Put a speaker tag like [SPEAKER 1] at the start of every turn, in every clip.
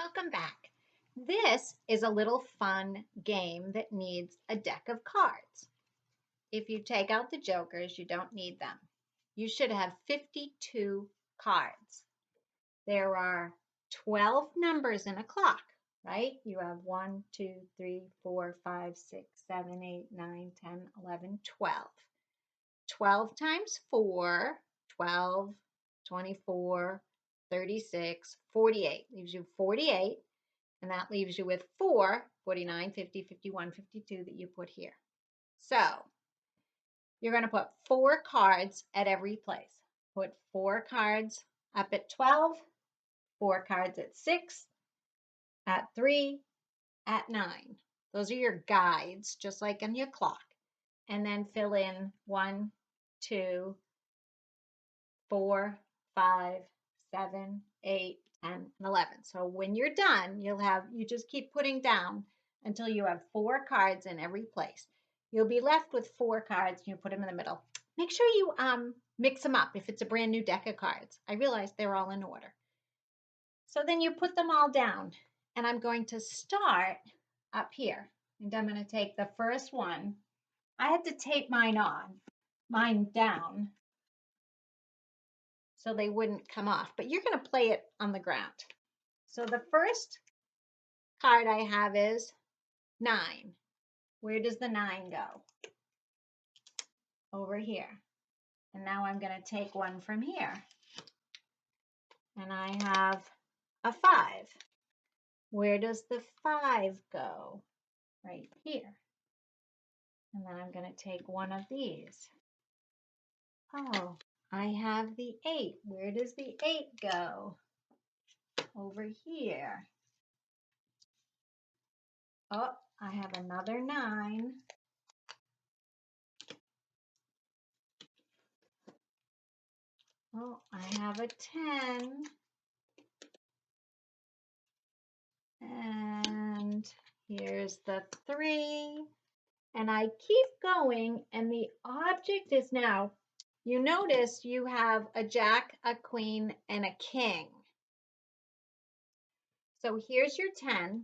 [SPEAKER 1] Welcome back. This is a little fun game that needs a deck of cards. If you take out the jokers, you don't need them. You should have 52 cards. There are 12 numbers in a clock, right? You have 1, 2, 3, 4, 5, 6, 7, 8, 9, 10, 11, 12. 12 times 4, 12, 24, 36, 48. Leaves you 48. And that leaves you with 4, 49, 50, 51, 52 that you put here. So you're going to put 4 cards at every place. Put 4 cards up at 12, 4 cards at 6, at 3, at 9. Those are your guides, just like on your clock. And then fill in 1, 2, 4, 5, 7, 8, 10, and 11. So when you're done, you just keep putting down until you have 4 cards in every place. You'll be left with 4 cards and you put them in the middle. Make sure you mix them up if it's a brand new deck of cards. I realize they're all in order. So then you put them all down, and I'm going to start up here. And I'm going to take the first one. I had to tape mine down so they wouldn't come off, but you're going to play it on the ground. So the first card I have is 9. Where does the 9 go? Over here. And now I'm going to take one from here. And I have a 5. Where does the 5 go? Right here. And then I'm going to take one of these. Oh, I have the 8. Where does the 8 go? Over here. Oh, I have another 9. Oh, I have a 10. And here's the 3. And I keep going, and the object is now, you notice you have a jack, a queen, and a king. So here's your 10.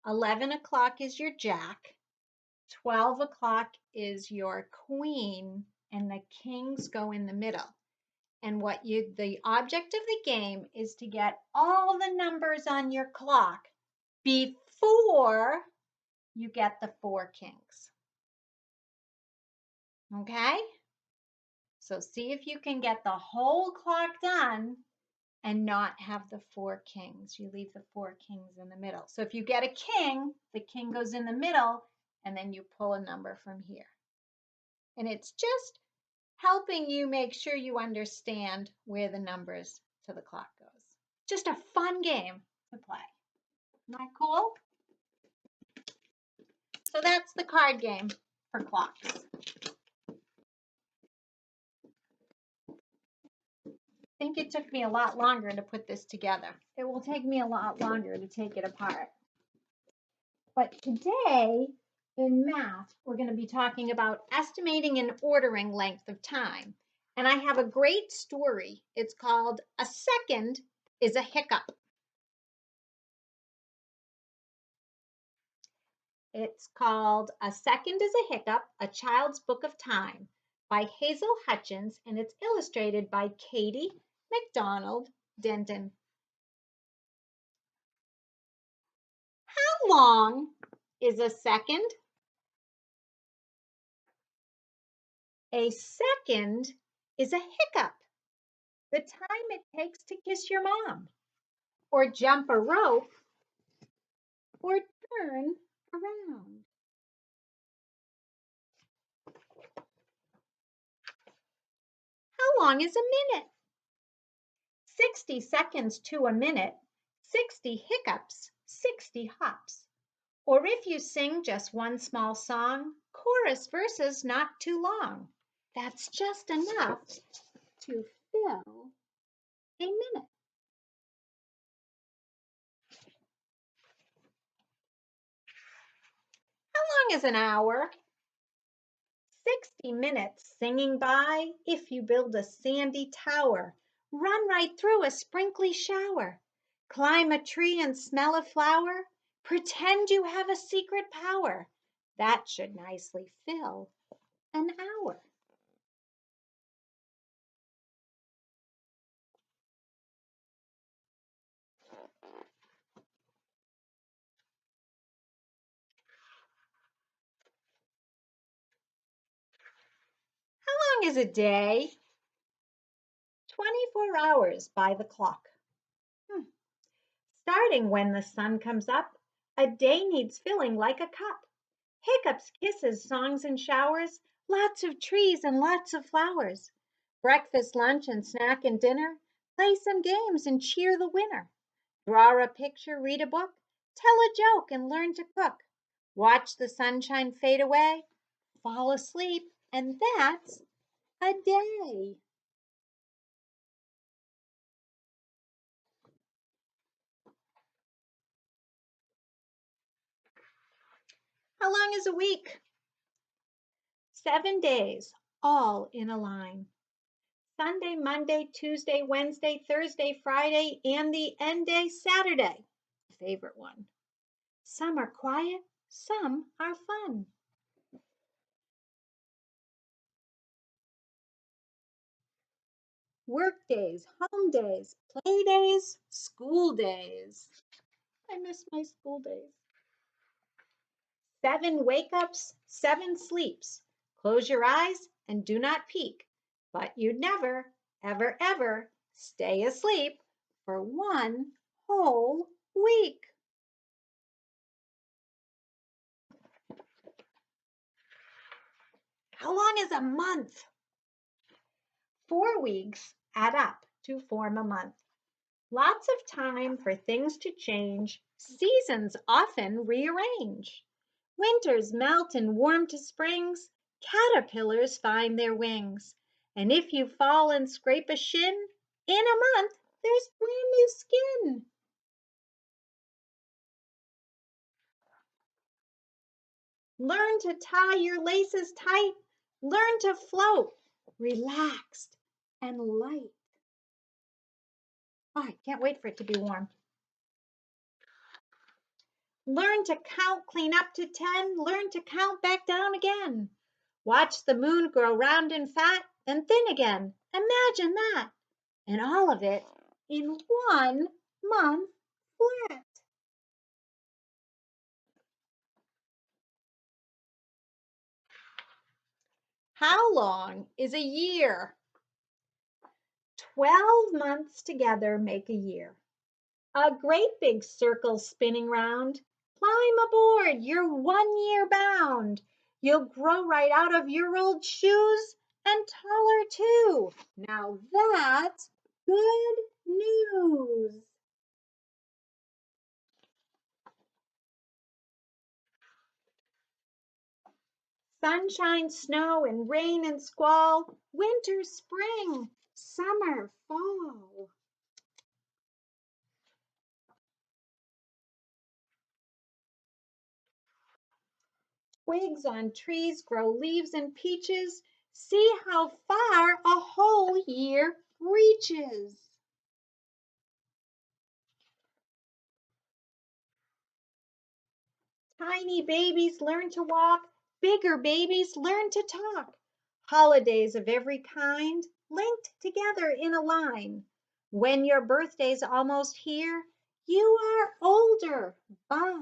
[SPEAKER 1] 11 o'clock is your jack. 12 o'clock is your queen, and the kings go in the middle. And the object of the game is to get all the numbers on your clock before you get the 4 kings. Okay? So see if you can get the whole clock done and not have the 4 kings. You leave the 4 kings in the middle. So if you get a king, the king goes in the middle, and then you pull a number from here. And it's just helping you make sure you understand where the numbers to the clock goes. Just a fun game to play. Isn't that cool? So that's the card game for clocks. I think it took me a lot longer to put this together. It will take me a lot longer to take it apart. But today in math, we're going to be talking about estimating and ordering length of time. And I have a great story. It's called A Second is a Hiccup. It's called A Second is a Hiccup, A Child's Book of Time by Hazel Hutchins, and it's illustrated by Katie McDonald Denton. How long is a second? A second is a hiccup, the time it takes to kiss your mom, or jump a rope, or turn around. How long is a minute? 60 seconds to a minute, 60 hiccups, 60 hops. Or if you sing just one small song, chorus verses not too long. That's just enough to fill a minute. How long is an hour? 60 minutes singing by. If you build a sandy tower, run right through a sprinkly shower. Climb a tree and smell a flower. Pretend you have a secret power. That should nicely fill an hour. How long is a day? 24 hours by the clock. Hmm. Starting when the sun comes up, a day needs filling like a cup. Hiccups, kisses, songs and showers, lots of trees and lots of flowers. Breakfast, lunch and snack and dinner, play some games and cheer the winner. Draw a picture, read a book, tell a joke and learn to cook. Watch the sunshine fade away, fall asleep, and that's a day. How long is a week? 7 days, all in a line. Sunday, Monday, Tuesday, Wednesday, Thursday, Friday, and the end day, Saturday. Favorite one. Some are quiet, some are fun. Work days, home days, play days, school days. I miss my school days. 7 wake ups, 7 sleeps. Close your eyes and do not peek, but you'd never, ever, ever stay asleep for one whole week. How long is a month? 4 weeks add up to form a month. Lots of time for things to change. Seasons often rearrange. Winters melt and warm to springs. Caterpillars find their wings. And if you fall and scrape a shin, in a month there's brand new skin. Learn to tie your laces tight. Learn to float, relaxed and light. Oh, I can't wait for it to be warm. Learn to count clean up to 10. Learn to count back down again. Watch the moon grow round and fat, then thin again. Imagine that. And all of it in 1 month flat. How long is a year? 12 months together make a year. A great big circle spinning round. Climb aboard, you're 1 year bound. You'll grow right out of your old shoes and taller too. Now that's good news. Sunshine, snow, and rain and squall. Winter, spring, summer, fall. Twigs on trees grow leaves and peaches. See how far a whole year reaches. Tiny babies learn to walk. Bigger babies learn to talk. Holidays of every kind linked together in a line. When your birthday's almost here, you are older by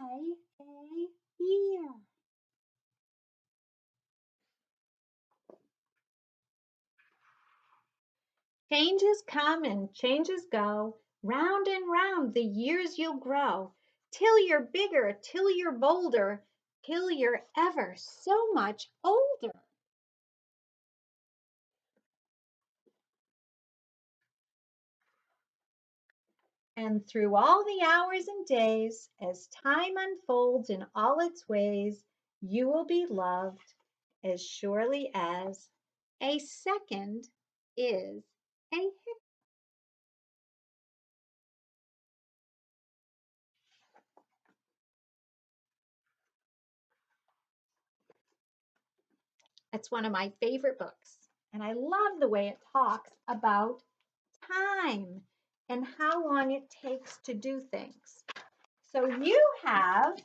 [SPEAKER 1] a year. Changes come and changes go. Round and round the years you'll grow. Till you're bigger, till you're bolder, till you're ever so much older. And through all the hours and days, as time unfolds in all its ways, you will be loved as surely as a second is a. It's one of my favorite books. And I love the way it talks about time. and how long it takes to do things. So you have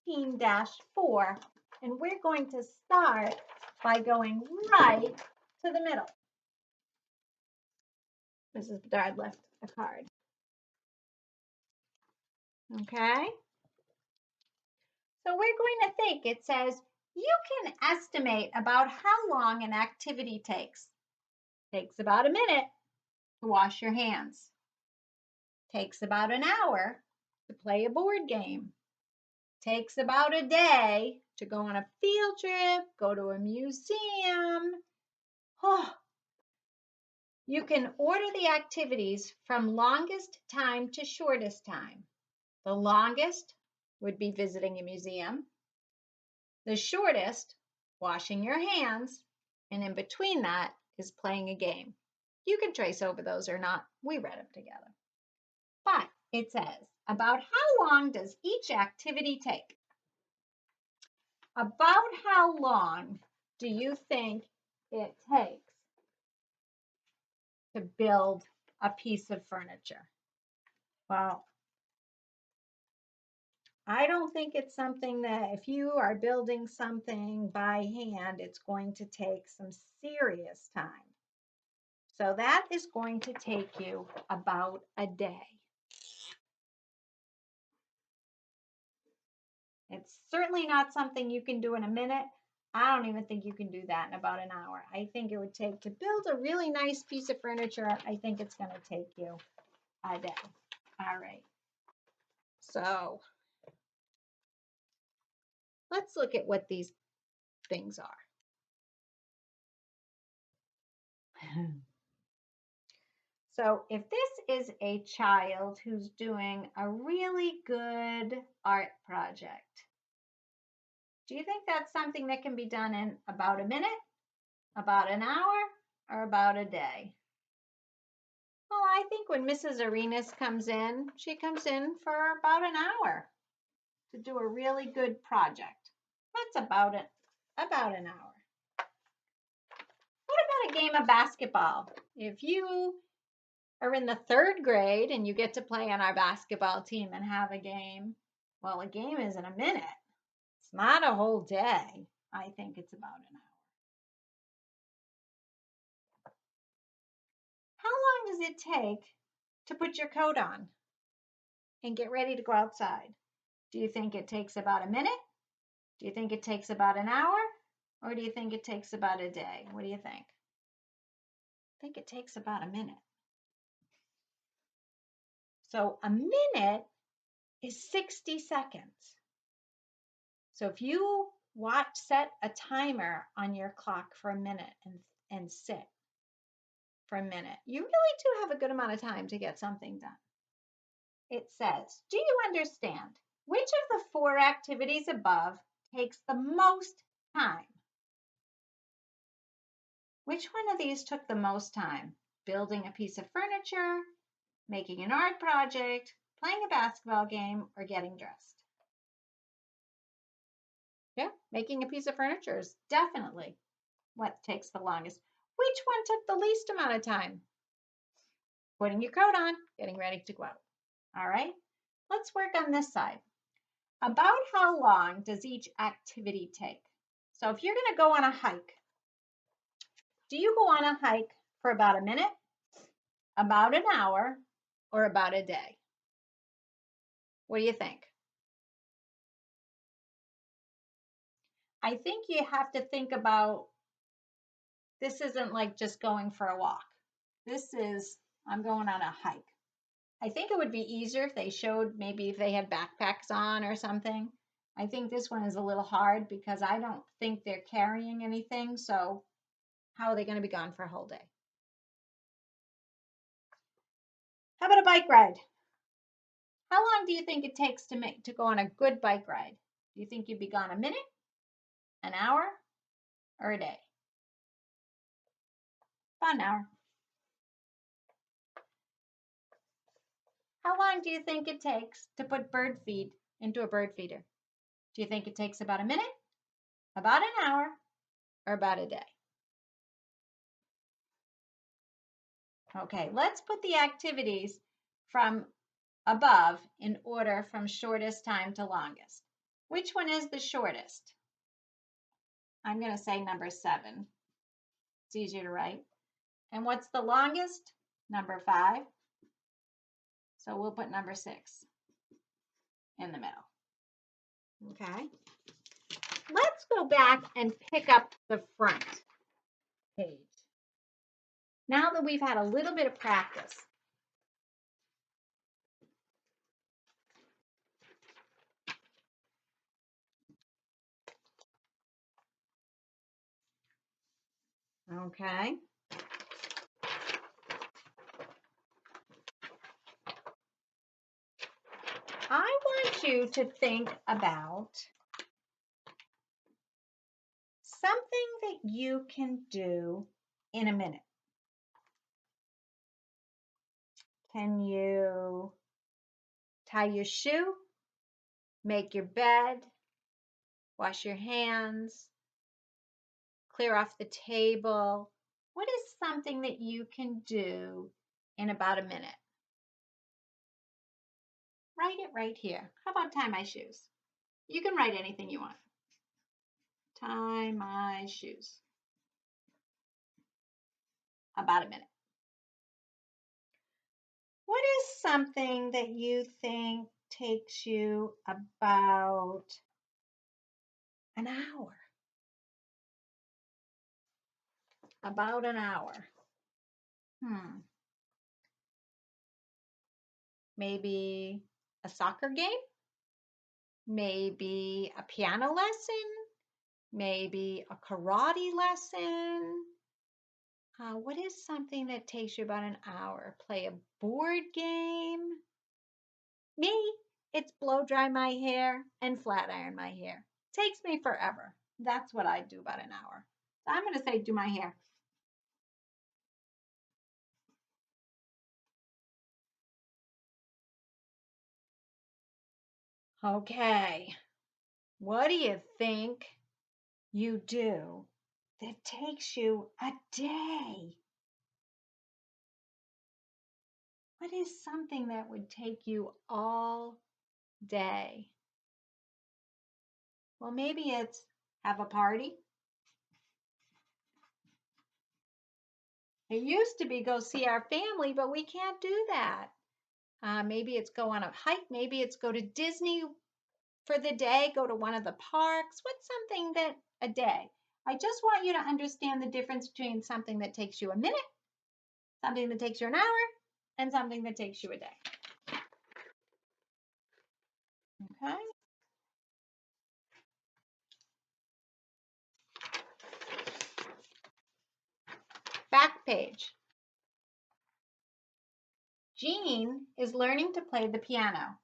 [SPEAKER 1] 15-4, and we're going to start by going right to the middle. Mrs. Bedard left a card. Okay? So we're going to think, it says, you can estimate about how long an activity takes. Takes about a minute to wash your hands. Takes about an hour to play a board game. Takes about a day to go on a field trip, go to a museum. Oh. You can order the activities from longest time to shortest time. The longest would be visiting a museum. The shortest, washing your hands. And in between that is playing a game. You can trace over those or not. We read them together. But it says, about how long does each activity take? About how long do you think it takes to build a piece of furniture? Well, I don't think it's something that if you are building something by hand, it's going to take some serious time. So that is going to take you about a day. It's certainly not something you can do in a minute. I don't even think you can do that in about an hour. I think it would take to build a really nice piece of furniture. I think it's going to take you a day. All right. So let's look at what these things are. So if this is a child who's doing a really good art project, do you think that's something that can be done in about a minute, about an hour, or about a day? Well, I think when Mrs. Arenas comes in, she comes in for about an hour to do a really good project. That's about an hour. What about a game of basketball? If you are in the 3rd grade and you get to play on our basketball team and have a game, well, a game isn't a minute. It's not a whole day. I think it's about an hour. How long does it take to put your coat on and get ready to go outside? Do you think it takes about a minute? Do you think it takes about an hour? Or do you think it takes about a day? What do you think? I think it takes about a minute. So a minute is 60 seconds. So if you set a timer on your clock for a minute and sit for a minute, you really do have a good amount of time to get something done. It says, do you understand which of the 4 activities above takes the most time? Which one of these took the most time? Building a piece of furniture, making an art project, playing a basketball game, or getting dressed? Yeah, making a piece of furniture is definitely what takes the longest. Which one took the least amount of time? Putting your coat on, getting ready to go out. All right, let's work on this side. About how long does each activity take? So if you're going to go on a hike, do you go on a hike for about a minute, about an hour, or about a day? What do you think? I think you have to think about, this isn't like just going for a walk. This is, I'm going on a hike. I think it would be easier if they showed, maybe if they had backpacks on or something. I think this one is a little hard because I don't think they're carrying anything. So how are they going to be gone for a whole day? How about a bike ride? How long do you think it takes to go on a good bike ride? Do you think you'd be gone a minute, an hour, or a day? About an hour. How long do you think it takes to put bird feed into a bird feeder? Do you think it takes about a minute, about an hour, or about a day? Okay, let's put the activities from above in order from shortest time to longest. Which one is the shortest? I'm going to say number 7. It's easier to write. And what's the longest? Number 5. So we'll put number 6 in the middle. Okay. Let's go back and pick up the front page. Now that we've had a little bit of practice. Okay. I want you to think about something that you can do in a minute. Can you tie your shoe, make your bed, wash your hands, clear off the table? What is something that you can do in about a minute? Write it right here. How about tie my shoes? You can write anything you want. Tie my shoes. About a minute. What is something that you think takes you about an hour? About an hour. Maybe a soccer game? Maybe a piano lesson? Maybe a karate lesson? What is something that takes you about an hour? Play a board game? Me, it's blow dry my hair and flat iron my hair. Takes me forever. That's what I do about an hour. So I'm going to say do my hair. Okay. What do you think you do that takes you a day? What is something that would take you all day? Well, maybe it's have a party. It used to be go see our family, but we can't do that. Maybe it's go on a hike. Maybe it's go to Disney for the day, go to one of the parks. What's something that a day? I just want you to understand the difference between something that takes you a minute, something that takes you an hour, and something that takes you a day. Okay. Back page. Jean is learning to play the piano.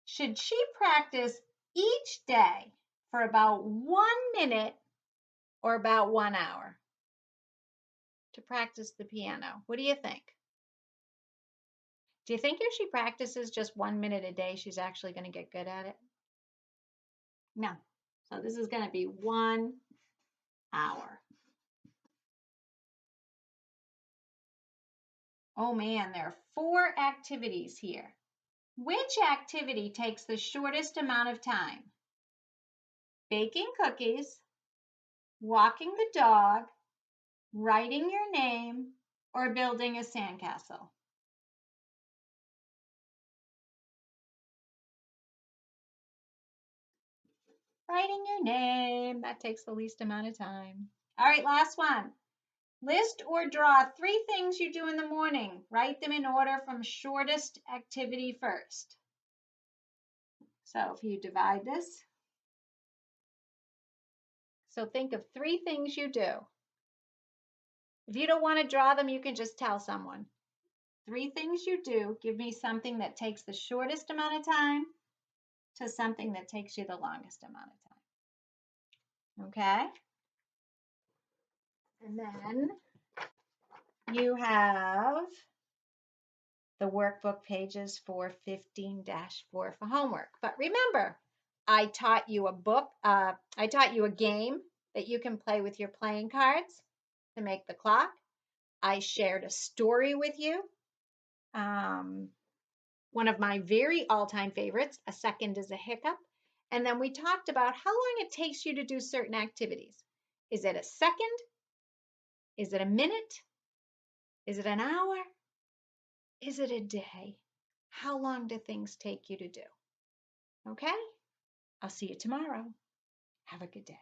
[SPEAKER 1] Should she practice each day for about 1 minute or about 1 hour to practice the piano? What do you think? Do you think if she practices just 1 minute a day, she's actually going to get good at it? No. So this is going to be 1 hour. Oh man, there are 4 activities here. Which activity takes the shortest amount of time? Baking cookies, walking the dog, writing your name, or building a sandcastle? Writing your name, that takes the least amount of time. All right, last one. List or draw 3 things you do in the morning. Write them in order from shortest activity first. So if you divide this, so think of 3 things you do. If you don't want to draw them, you can just tell someone. 3 things you do, give me something that takes the shortest amount of time to something that takes you the longest amount of time. Okay? And then you have the workbook pages for 15-4 for homework. But remember, I taught you a game that you can play with your playing cards to make the clock. I shared a story with you. Um, One of my very all-time favorites, A Second is a Hiccup. And then we talked about how long it takes you to do certain activities. Is it a second? Is it a minute? Is it an hour? Is it a day? How long do things take you to do? Okay? I'll see you tomorrow. Have a good day.